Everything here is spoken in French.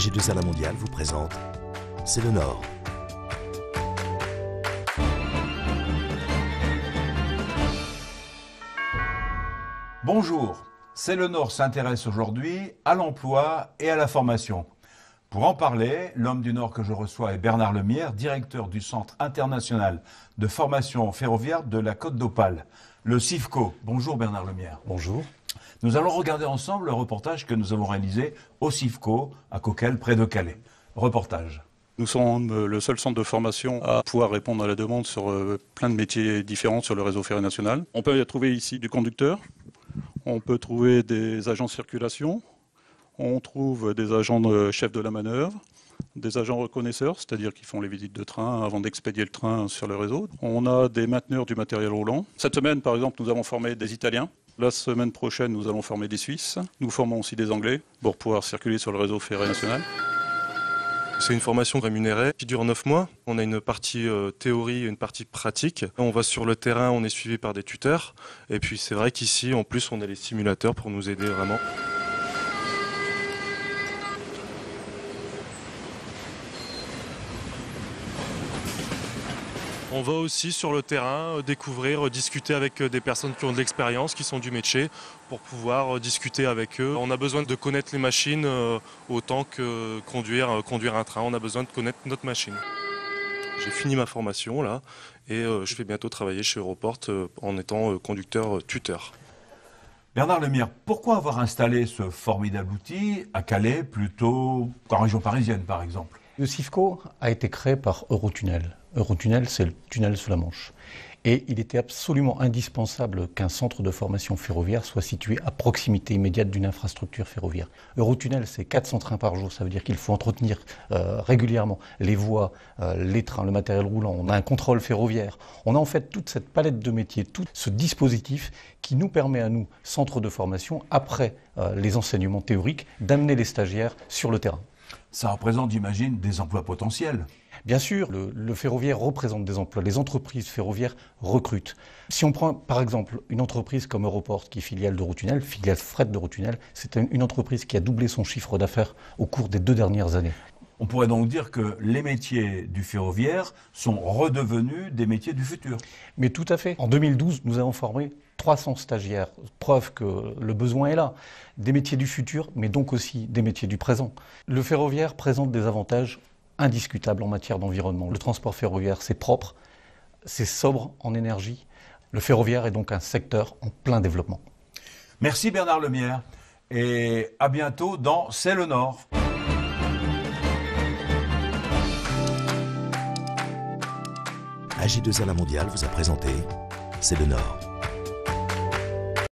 AG2R La Mondiale vous présente C'est le Nord. Bonjour, C'est le Nord s'intéresse aujourd'hui à l'emploi et à la formation. Pour en parler, l'homme du Nord que je reçois est Bernard Lemierre, directeur du Centre international de formation ferroviaire de la Côte d'Opale, le CIFCO. Bonjour Bernard Lemierre. Bonjour. Nous allons regarder ensemble le reportage que nous avons réalisé au CIFCO, à Coquelles, près de Calais. Reportage. Nous sommes le seul centre de formation à pouvoir répondre à la demande sur plein de métiers différents sur le réseau ferré national. On peut y trouver ici du conducteur, on peut trouver des agents de circulation, on trouve des agents de chef de la manœuvre, des agents reconnaisseurs, c'est-à-dire qui font les visites de train avant d'expédier le train sur le réseau. On a des mainteneurs du matériel roulant. Cette semaine, par exemple, nous avons formé des Italiens. La semaine prochaine, nous allons former des Suisses. Nous formons aussi des Anglais pour pouvoir circuler sur le réseau ferré national. C'est une formation rémunérée qui dure 9 mois. On a une partie théorie et une partie pratique. On va sur le terrain, on est suivi par des tuteurs. Et puis c'est vrai qu'ici, en plus, on a les simulateurs pour nous aider vraiment. On va aussi sur le terrain découvrir, discuter avec des personnes qui ont de l'expérience, qui sont du métier, pour pouvoir discuter avec eux. On a besoin de connaître les machines autant que conduire un train. On a besoin de connaître notre machine. J'ai fini ma formation là et je vais bientôt travailler chez Europort en étant conducteur tuteur. Bernard Lemierre, pourquoi avoir installé ce formidable outil à Calais plutôt qu'en région parisienne par exemple ? Le CIFCO a été créé par Eurotunnel. Eurotunnel, c'est le tunnel sous la Manche. Et il était absolument indispensable qu'un centre de formation ferroviaire soit situé à proximité immédiate d'une infrastructure ferroviaire. Eurotunnel, c'est 400 trains par jour. Ça veut dire qu'il faut entretenir régulièrement les voies, les trains, le matériel roulant. On a un contrôle ferroviaire. On a en fait toute cette palette de métiers, tout ce dispositif qui nous permet à nous, centre de formation, après les enseignements théoriques, d'amener les stagiaires sur le terrain. Ça représente, j'imagine, des emplois potentiels. Bien sûr, le ferroviaire représente des emplois. Les entreprises ferroviaires recrutent. Si on prend par exemple une entreprise comme Europort, qui est filiale d'Eurotunnel, filiale fret d'Eurotunnel, c'est une entreprise qui a doublé son chiffre d'affaires au cours des 2 dernières années. On pourrait donc dire que les métiers du ferroviaire sont redevenus des métiers du futur. Mais tout à fait. En 2012, nous avons formé 300 stagiaires. Preuve que le besoin est là. Des métiers du futur, mais donc aussi des métiers du présent. Le ferroviaire présente des avantages indiscutables en matière d'environnement. Le transport ferroviaire, c'est propre, c'est sobre en énergie. Le ferroviaire est donc un secteur en plein développement. Merci Bernard Lemierre et à bientôt dans C'est le Nord. AG2R La Mondiale vous a présenté C'est le Nord.